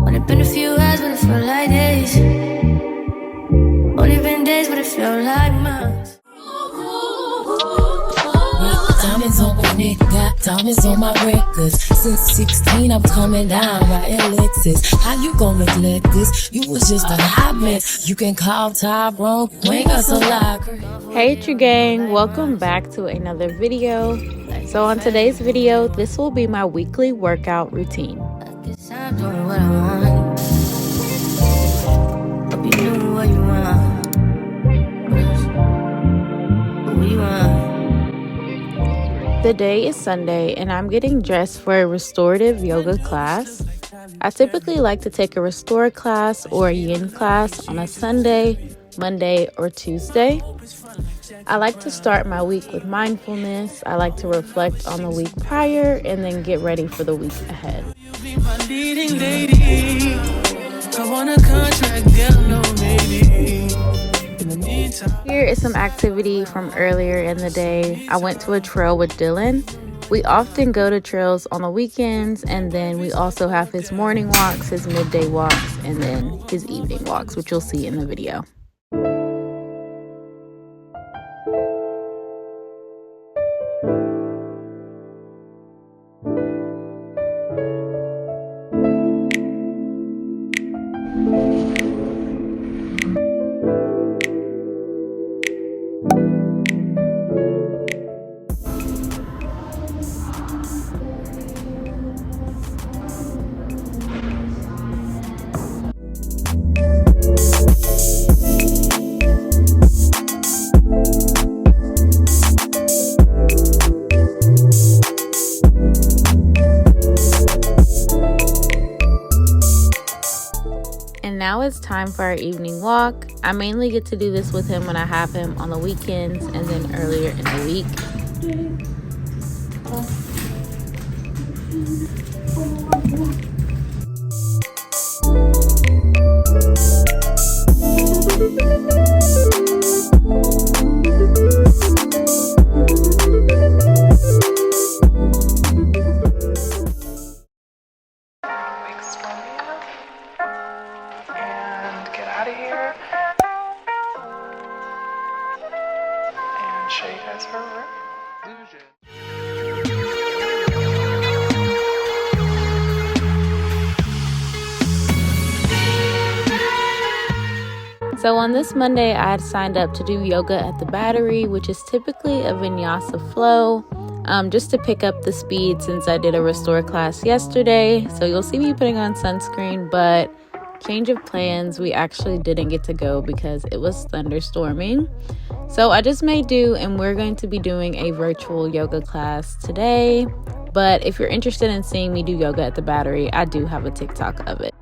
Only been a few hours, but it felt like days. Only been days, but it felt like months. Diamonds on my neck, got diamonds on my records. Since 16, I'm coming down by Alexus. How you gon' neglect this? You was just a hot mess. You can call Tyrone, wake us a lot. Hey TrueGang, welcome back to another video. So on today's video, this will be my weekly workout routine. I guess I'm doing what I want. Hope you know what you want. What you want? The day is Sunday and I'm getting dressed for a restorative yoga class. I typically like to take a restore class or a yin class on a Sunday, Monday, or Tuesday. I like to start my week with mindfulness. I like to reflect on the week prior and then get ready for the week ahead. Here is some activity from earlier in the day. I went to a trail with Dylan. We often go to trails on the weekends, and then we also have his morning walks, his midday walks, and then his evening walks, which you'll see in the video. Now it's time for our evening walk. I mainly get to do this with him when I have him on the weekends and then earlier in the week. So on this Monday, I had signed up to do yoga at the Battery, which is typically a Vinyasa Flow, just to pick up the speed since I did a restore class yesterday. So you'll see me putting on sunscreen, but change of plans, we actually didn't get to go because it was thunderstorming. So I just made do, and we're going to be doing a virtual yoga class today. But if you're interested in seeing me do yoga at the Battery, I do have a TikTok of it.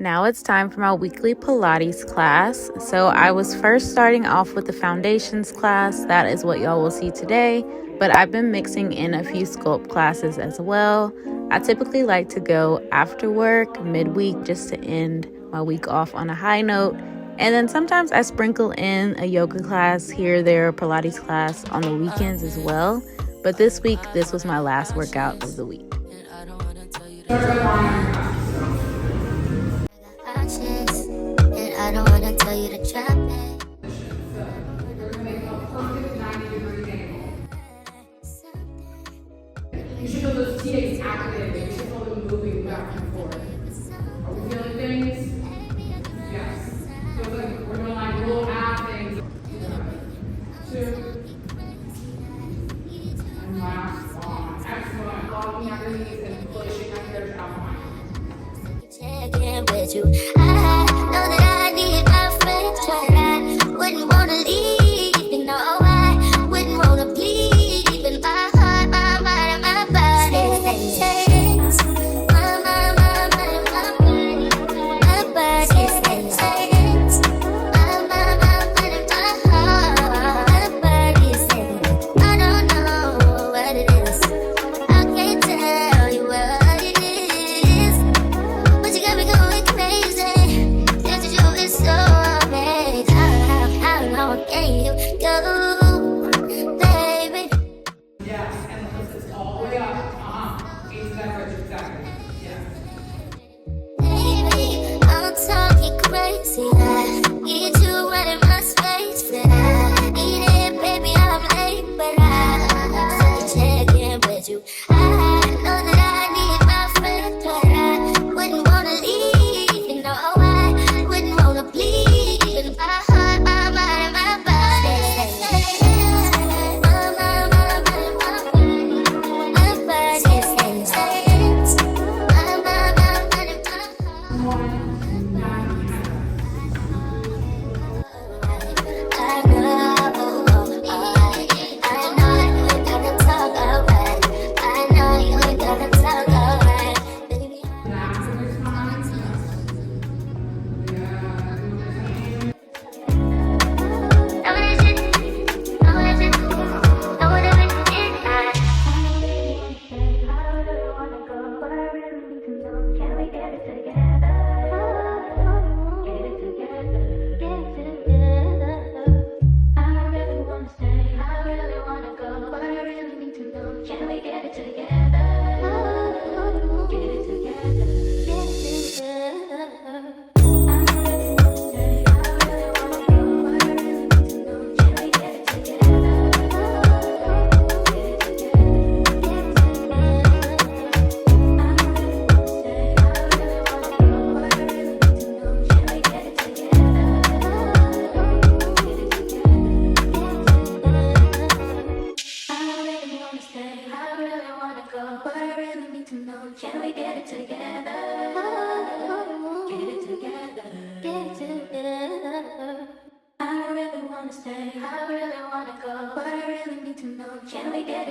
Now it's time for my weekly Pilates class. So I was first starting off with the foundations class. That is what y'all will see today. But I've been mixing in a few sculpt classes as well. I typically like to go after work, midweek, just to end my week off on a high note. And then sometimes I sprinkle in a yoga class here, there, Pilates class on the weekends as well. But this week, this was my last workout of the week. I don't wanna tell you to trap it. We're gonna make a perfect 90-degree angle. You should feel those TAs activated. You should feel them moving back and forth. Are we feeling things? Yes. Feels like we're gonna like little ab things. 2. And last one. Excellent. Locking out your knees and pushing up your outline. Check in with you. I know that I need my friends, but I wouldn't wanna leave. You know I wouldn't wanna bleed. Even my heart, my mind, and my body says, my mind, my body, my body says, my mind, and my heart, my body says, I don't know what it is. I can't tell you what it is. But you got me going crazy.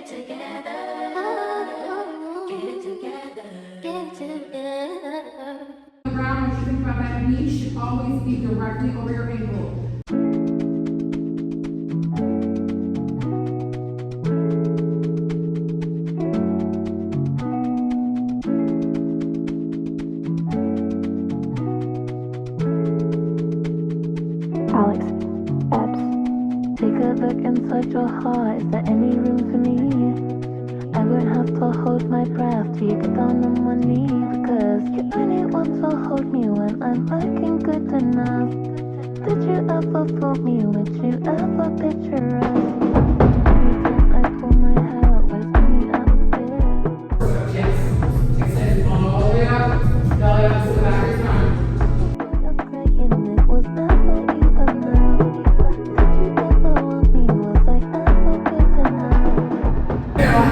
The ground, when you think about that knee, should always be directly over your ankle. Alex, Epps, take a look inside your heart. Is there any room for me? I would have to hold my breath till you get down on one knee, because you only want to hold me when I'm looking good enough. Did you ever fool me? Would you ever picture us? Every time I pull my hair, wakes me up there. Yes. Extend all the way up. Belly up to the back of your spine. It was never even now. Did you ever want me? Was I ever good enough? Yeah.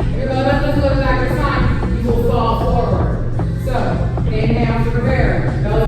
If your belly button doesn't go to the back of your spine, you will fall forward. So, inhale to prepare. Belly.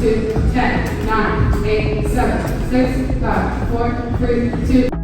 Two, 10, 9, 8, 7, 6, 5, 4, 3, 2.